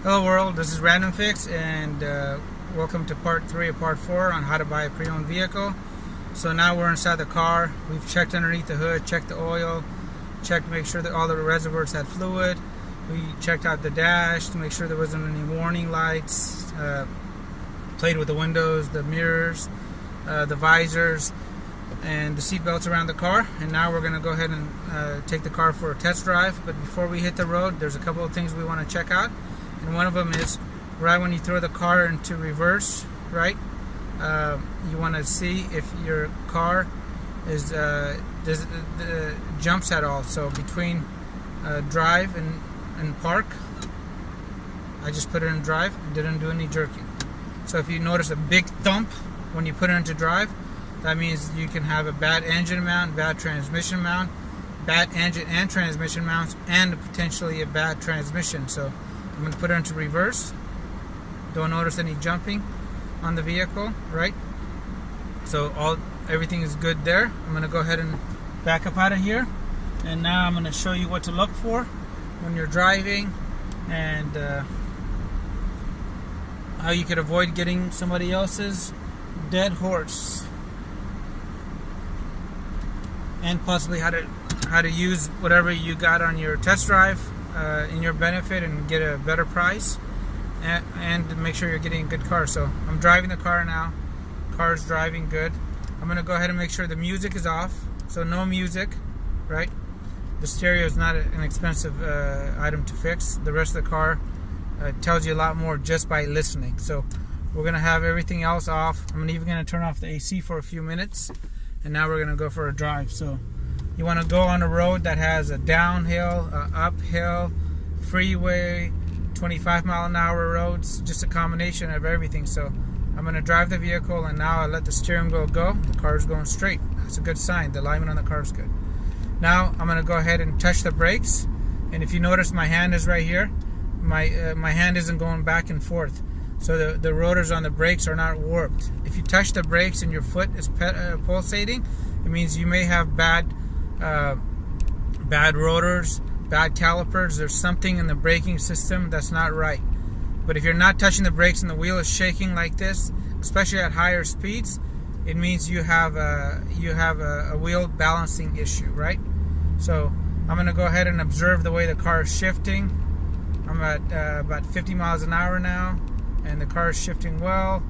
Hello world, this is Random Fix, and welcome to part 3 of part 4 on how to buy a pre-owned vehicle. So now we're inside the car. We've checked underneath the hood, checked the oil, checked to make sure that all the reservoirs had fluid. We checked out the dash to make sure there wasn't any warning lights, played with the windows, the mirrors, the visors, and the seat belts around the car. And now we're going to go ahead and take the car for a test drive. But before we hit the road, there's a couple of things we want to check out. And one of them is right when you throw the car into reverse, right? You want to see if your car is jumps at all. So between drive and park, I just put it in drive and didn't do any jerking. So if you notice a big thump when you put it into drive, that means you can have a bad engine mount, bad transmission mount, bad engine and transmission mounts, and potentially a bad transmission. So I'm going to put it into reverse. Don't notice any jumping on the vehicle, right? So everything is good there. I'm going to go ahead and back up out of here. And now I'm going to show you what to look for when you're driving, and how you could avoid getting somebody else's dead horse, and possibly how to use whatever you got on your test drive in your benefit and get a better price, and make sure you're getting a good car. So I'm driving the car now. Car's driving good. I'm going to go ahead and make sure the music is off. So no music, right? The stereo is not an expensive item to fix. The rest of the car tells you a lot more just by listening. So we're going to have everything else off. I'm even going to turn off the AC for a few minutes. And now we're going to go for a drive. So you want to go on a road that has a downhill, uphill, freeway, 25-mile-an-hour roads, just a combination of everything. So I'm going to drive the vehicle, and now I let the steering wheel go. The car is going straight. That's a good sign. The alignment on the car is good. Now I'm going to go ahead and touch the brakes. And if you notice, my hand is right here. My hand isn't going back and forth. So the rotors on the brakes are not warped. If you touch the brakes and your foot is pulsating, it means you may have bad rotors, bad calipers. There's something in the braking system that's not right. But if you're not touching the brakes and the wheel is shaking like this, especially at higher speeds, it means you have a wheel balancing issue, right? So I'm going to go ahead and observe the way the car is shifting. I'm at about 50 miles an hour now, and the car is shifting well,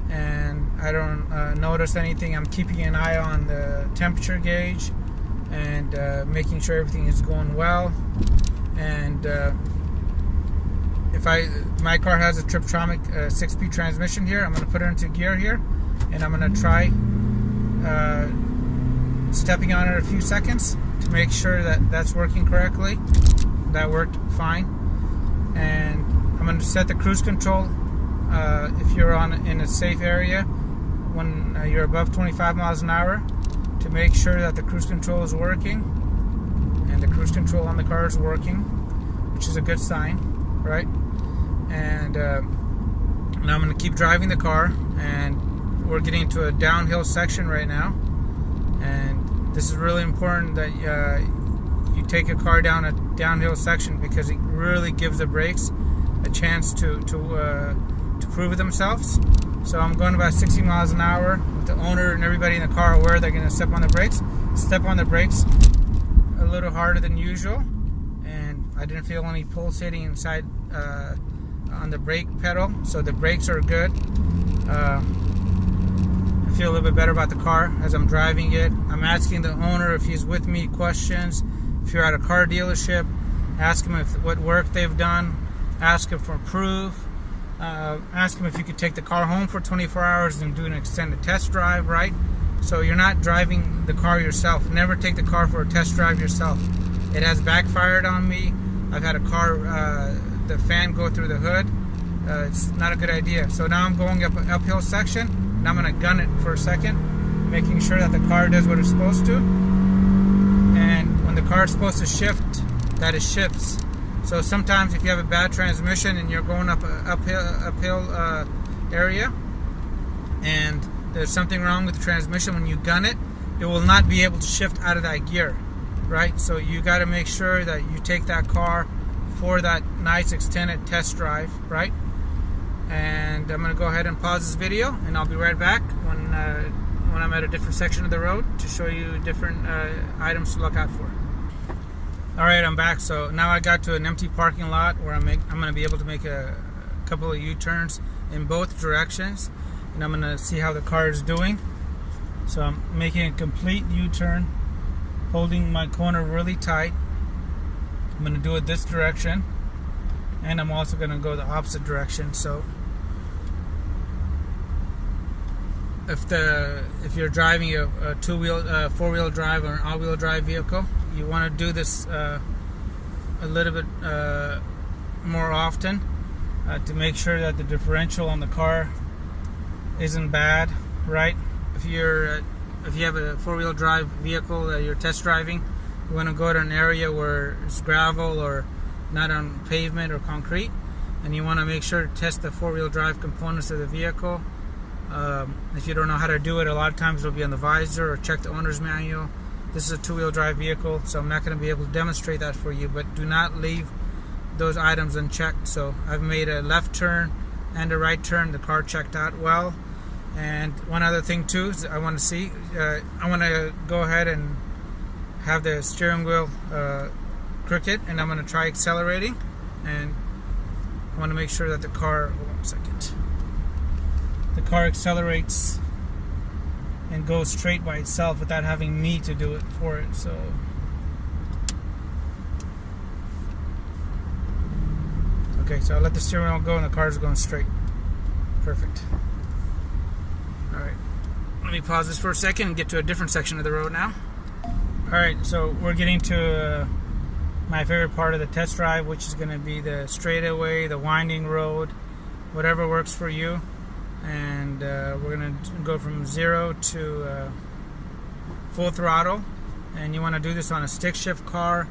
and I don't notice anything. I'm keeping an eye on the temperature gauge and making sure everything is going well. And my car has a Triptronic 6-speed transmission here. I'm going to put it into gear here, and I'm going to try stepping on it a few seconds to make sure that that's working correctly. That worked fine. And I'm going to set the cruise control if you're in a safe area when you're above 25 miles an hour, to make sure that the cruise control is working, and the cruise control on the car is working, which is a good sign, right? And now I'm going to keep driving the car, and we're getting into a downhill section right now, and this is really important that you take a car down a downhill section, because it really gives the brakes a chance to prove themselves. So I'm going about 60 miles an hour with the owner and everybody in the car aware they're going to step on the brakes. Step on the brakes a little harder than usual, and I didn't feel any pulsating inside on the brake pedal, so the brakes are good. I feel a little bit better about the car as I'm driving it. I'm asking the owner if he's with me questions. If you're at a car dealership, ask him what work they've done. Ask him for proof. Ask him if you could take the car home for 24 hours and do an extended test drive, right? So you're not driving the car yourself. Never take the car for a test drive yourself. It has backfired on me. I've had a car, the fan go through the hood. It's not a good idea. So now I'm going up an uphill section, and I'm going to gun it for a second, making sure that the car does what it's supposed to. And when the car is supposed to shift, that it shifts. So sometimes if you have a bad transmission and you're going up an uphill area, and there's something wrong with the transmission, when you gun it, it will not be able to shift out of that gear, right? So you got to make sure that you take that car for that nice extended test drive, right? And I'm going to go ahead and pause this video, and I'll be right back when I'm at a different section of the road to show you different items to look out for. Alright, I'm back. So now I got to an empty parking lot where I'm going to be able to make a couple of U-turns in both directions, and I'm going to see how the car is doing. So I'm making a complete U-turn, holding my corner really tight. I'm going to do it this direction, and I'm also going to go the opposite direction. So if you're driving a two-wheel, four-wheel drive or an all-wheel drive vehicle, you want to do this a little bit more often to make sure that the differential on the car isn't bad, right? If you have a four-wheel drive vehicle that you're test driving, you want to go to an area where it's gravel or not on pavement or concrete, and you want to make sure to test the four-wheel drive components of the vehicle. If you don't know how to do it, a lot of times it'll be on the visor, or check the owner's manual. This is a two-wheel drive vehicle, so I'm not going to be able to demonstrate that for you, but do not leave those items unchecked. So I've made a left turn and a right turn. The car checked out well. And one other thing too is I want to see, I want to go ahead and have the steering wheel crooked, and I'm going to try accelerating, and I want to make sure that the car, hold on a second, the car accelerates and goes straight by itself without having me to do it for it. So okay, so I'll let the steering wheel go and the car's going straight. Perfect. Alright, let me pause this for a second and get to a different section of the road now. Alright, so we're getting to my favorite part of the test drive, which is going to be the straightaway, the winding road, whatever works for you. And we're going to go from 0 to full throttle, and you want to do this on a stick shift car,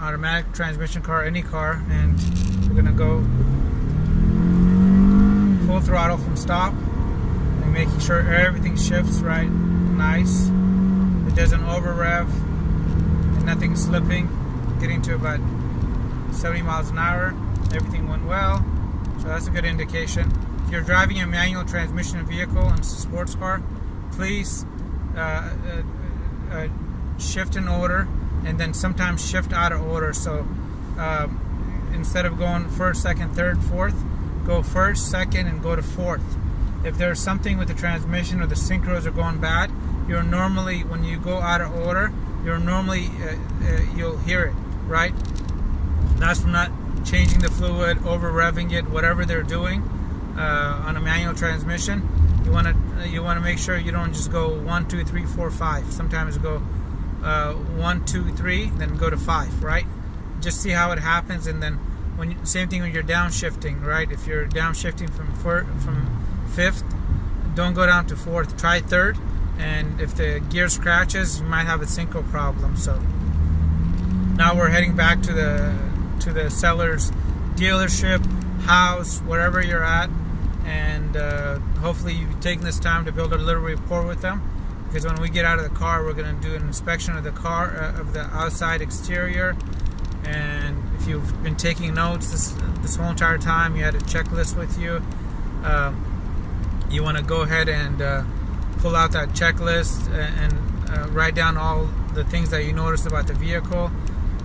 automatic transmission car, any car, and we're going to go full throttle from stop and making sure everything shifts right, nice, it doesn't over rev and nothing's slipping, getting to about 70 miles an hour. Everything went well, so that's a good indication. If you're driving a manual transmission vehicle and it's a sports car, please shift in order, and then sometimes shift out of order. So instead of going first, second, third, fourth, go first, second, and go to fourth. If there's something with the transmission or the synchros are going bad, you're normally, when you go out of order, you're normally you'll hear it, right? That's from not changing the fluid, over revving it, whatever they're doing. On a manual transmission, you want to make sure you don't just go 1, 2, 3, 4, 5. Sometimes go 1, 2, 3, then go to 5, right? Just see how it happens, and then same thing when you're downshifting, right? If you're downshifting from fifth, don't go down to fourth. Try third, and if the gear scratches, you might have a synchro problem. So now we're heading back to the seller's dealership, house, wherever you're at, and hopefully you've taken this time to build a little rapport with them, because when we get out of the car, we're going to do an inspection of the car, of the outside exterior. And if you've been taking notes this whole entire time, you had a checklist with you, you want to go ahead and pull out that checklist and write down all the things that you noticed about the vehicle.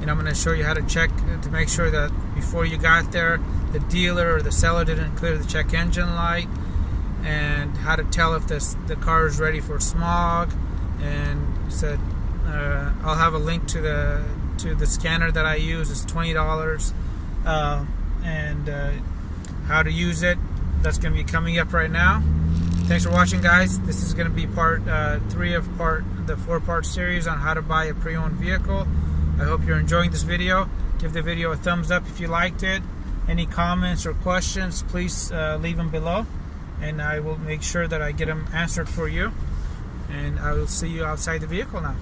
And I'm going to show you how to check to make sure that before you got there, the dealer or the seller didn't clear the check engine light, and how to tell if the car is ready for smog. And said I'll have a link to the scanner that I use. It's $20, and how to use it. That's going to be coming up right now. Thanks for watching, guys. This is going to be part 3 of the 4-part series on how to buy a pre-owned vehicle. I hope you're enjoying this video. Give the video a thumbs up if you liked it. Any comments or questions, please leave them below, and I will make sure that I get them answered for you. And I will see you outside the vehicle now.